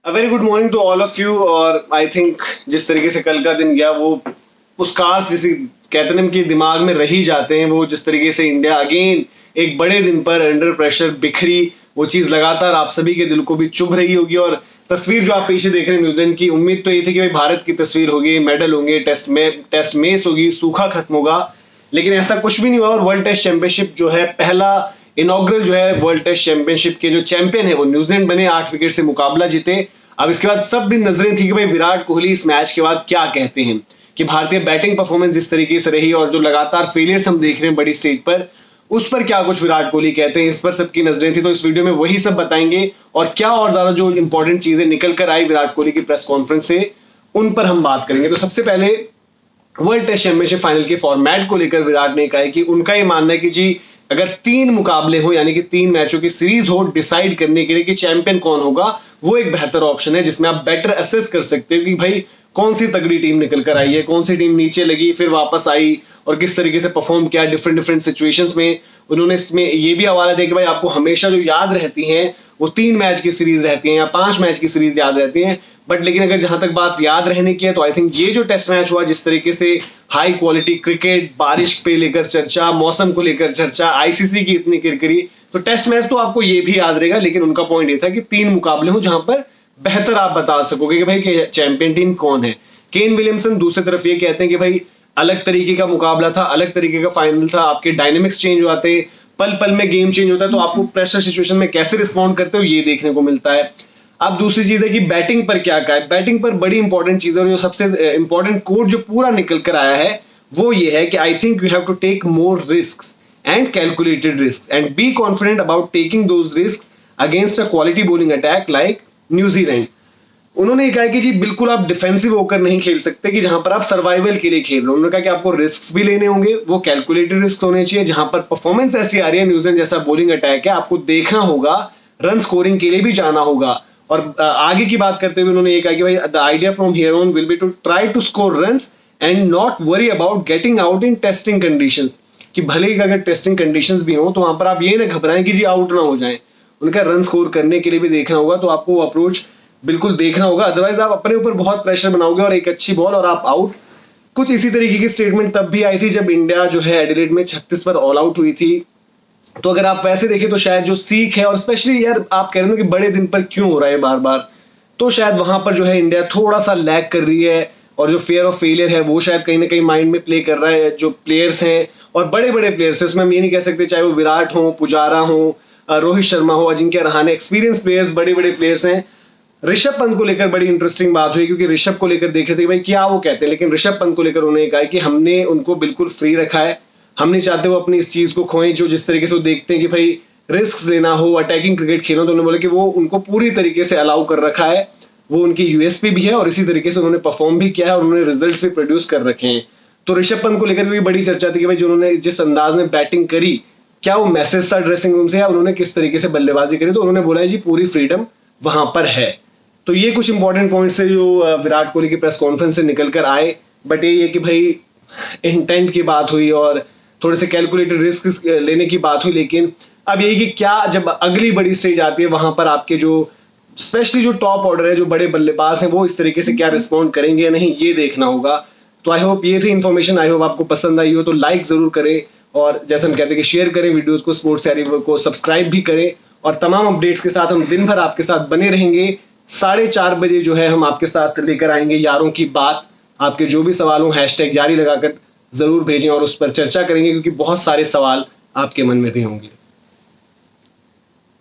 A very good morning to all of you. और I think जिस तरीके से कल का दिन गया वो पुरस्कार जिसे कहते हैं कि दिमाग में रही जाते हैं। वो जिस तरीके से इंडिया अगेन एक बड़े दिन पर अंडर प्रेशर बिखरी, वो चीज लगातार आप सभी के दिल को भी चुभ रही होगी। और तस्वीर जो आप पीछे देख रहे हैं न्यूजीलैंड की, उम्मीद तो ये थी कि भाई भारत की तस्वीर होगी, मेडल होंगे, टेस्ट मैच होगी, सूखा खत्म होगा, लेकिन ऐसा कुछ भी नहीं हुआ। और वर्ल्ड टेस्ट चैंपियनशिप जो है, पहला इनॉग्रल जो है वर्ल्ड टेस्ट चैंपियनशिप के जो चैंपियन है वो न्यूजीलैंड बने, 8 विकेट से मुकाबला जीते। अब इसके बाद सब भी नजरें थी कि भाई विराट कोहली इस मैच के बाद क्या कहते हैं, कि भारतीय बैटिंग परफॉर्मेंस जिस तरीके से रही और जो लगातार फेलियर्स हम देख रहे हैं बड़ी स्टेज पर, उस पर क्या कुछ विराट कोहली कहते हैं, इस पर सबकी नजरें थी। तो इस वीडियो में वही सब बताएंगे और क्या और ज्यादा जो इंपॉर्टेंट चीजें निकल कर आई विराट कोहली की प्रेस कॉन्फ्रेंस से, उन पर हम बात करेंगे। तो सबसे पहले वर्ल्ड टेस्ट चैंपियनशिप फाइनल के फॉर्मेट को लेकर विराट ने कहा है कि उनका ये मानना है कि जी अगर 3 मुकाबले हो, यानी कि 3 मैचों की सीरीज हो, डिसाइड करने के लिए कि चैंपियन कौन होगा, वो एक बेहतर ऑप्शन है जिसमें आप बेटर असेस कर सकते हो कि भाई कौन सी तगड़ी टीम निकल कर आई है, कौन सी टीम नीचे लगी फिर वापस आई और किस तरीके से परफॉर्म किया डिफरेंट सिचुएशंस में। उन्होंने इसमें ये भी हवाला दिया कि भाई आपको हमेशा जो याद रहती हैं वो 3 मैच की सीरीज रहती हैं या 5 मैच की सीरीज याद रहती हैं, बट लेकिन अगर जहां तक बात याद रहने की है तो आई थिंक ये जो टेस्ट मैच हुआ, जिस तरीके से हाई क्वालिटी क्रिकेट, बारिश पे लेकर चर्चा, मौसम को लेकर चर्चा, आईसीसी की इतनी किरकिरी, तो टेस्ट मैच तो आपको ये भी याद रहेगा। लेकिन उनका पॉइंट ये था कि 3 मुकाबले हो जहां पर बेहतर आप बता सकोगे कि भाई चैंपियन टीम कौन है। केन विलियमसन दूसरी तरफ ये कहते हैं कि भाई अलग तरीके का मुकाबला था, अलग तरीके का फाइनल था, आपके डायनेमिक्स चेंज हो जाते, पल पल में गेम चेंज होता है, तो आपको प्रेशर सिचुएशन में कैसे रिस्पॉन्ड करते हो ये देखने को मिलता है। अब दूसरी चीज है कि बैटिंग पर क्या कहा है। बैटिंग पर बड़ी इंपॉर्टेंट चीज है और जो सबसे इंपॉर्टेंट कोड जो पूरा निकल कर आया है वो ये है कि I think you have to take more risk and calculated risk and be confident about taking those risk against a quality bowling attack like New Zealand. उन्होंने कहा कि जी बिल्कुल आप डिफेंसिव होकर नहीं खेल सकते कि जहां पर आप सर्वाइवल के लिए खेल रहे हो। उन्होंने कहा कि आपको रिस्क भी लेने होंगे, वो कैलकुलेटेड रिस्क होने चाहिए। जहां पर परफॉर्मेंस ऐसी आ रही है, न्यूजीलैंड जैसा बॉलिंग अटैक है, आपको देखना होगा, रन स्कोरिंग के लिए भी जाना होगा। और आगे की बात करते हुए उन्होंने ये कहा कि भाई the idea from here on will be to try to score runs and not worry about getting out in testing conditions, कि भले ही अगर टेस्टिंग कंडीशंस भी हो तो वहां पर आप ये ना घबराएं कि जी आउट ना हो जाएं। उनका रन स्कोर करने के लिए भी देखना होगा, तो आपको अप्रोच बिल्कुल देखना होगा, अदरवाइज आप अपने ऊपर बहुत प्रेशर बनाओगे और एक अच्छी बॉल और आप आउट। कुछ इसी तरीके की स्टेटमेंट तब भी आई थी जब इंडिया जो है एडिलेड में 36 पर ऑल आउट हुई थी। तो अगर आप वैसे देखें तो शायद जो सीख है, और स्पेशली यार आप कह रहे हो कि बड़े दिन पर क्यों हो रहा है बार बार, तो शायद वहां पर जो है इंडिया थोड़ा सा लैग कर रही है और जो फियर ऑफ फेलियर है वो शायद कहीं ना कहीं माइंड में प्ले कर रहा है। जो प्लेयर्स हैं और बड़े बड़े प्लेयर्स हैं, उसमें हम ये नहीं कह सकते चाहे वो विराट हो, पुजारा हो, रोहित शर्मा हो, अजिंक्य रहाणे, एक्सपीरियंस प्लेयर्स, बड़े बड़े प्लेयर्स हैं। ऋषभ पंत को लेकर बड़ी इंटरेस्टिंग बात हुई क्योंकि ऋषभ को लेकर देख रहे थे भाई क्या वो कहते हैं, लेकिन ऋषभ पंत को लेकर उन्होंने कहा कि हमने उनको बिल्कुल फ्री रखा है, हम नहीं चाहते वो अपनी इस चीज को खोएं जो जिस तरीके से वो देखते हैं कि भाई रिस्क लेना हो, अटैकिंग क्रिकेट खेलना। तो उन्होंने बोला कि वो उनको पूरी तरीके से अलाउ कर रखा है, वो उनकी यूएसपी भी है और इसी तरीके से उन्होंने परफॉर्म भी किया है और उन्होंने रिजल्ट्स भी प्रोड्यूस कर रखे हैं। तो ऋषभ पंत को लेकर भी बड़ी चर्चा थी कि भाई जो उन्होंने जिस अंदाज में बैटिंग करी, क्या वो मैसेज था ड्रेसिंग रूम से या उन्होंने किस तरीके से बल्लेबाजी करी। तो उन्होंने बोला है जी पूरी फ्रीडम वहां पर है। तो ये कुछ इंपॉर्टेंट पॉइंट्स है जो विराट कोहली की प्रेस कॉन्फ्रेंस से निकल कर आए। बट ये कि भाई इंटेंट की बात हुई और थोड़े से कैलकुलेटेड रिस्क लेने की बात हुई, लेकिन अब यही कि क्या जब अगली बड़ी स्टेज आती है वहां पर आपके जो स्पेशली जो टॉप ऑर्डर है, जो बड़े बल्लेबाज हैं, वो इस तरीके से क्या रिस्पॉन्ड करेंगे या नहीं, ये देखना होगा। तो आई होप ये थी इन्फॉर्मेशन, आई होप आपको पसंद आई हो तो लाइक जरूर करें और जैसे हम कहते हैं कि शेयर करें वीडियोस को, स्पोर्ट्स यारी को सब्सक्राइब भी करें और तमाम अपडेट्स के साथ हम दिन भर आपके साथ बने रहेंगे। 4:30 बजे जो है हम आपके साथ लेकर आएंगे यारों की बात। आपके जो भी सवाल हो हैशटैग जारी लगाकर जरूर भेजें और उस पर चर्चा करेंगे क्योंकि बहुत सारे सवाल आपके मन में भी होंगे।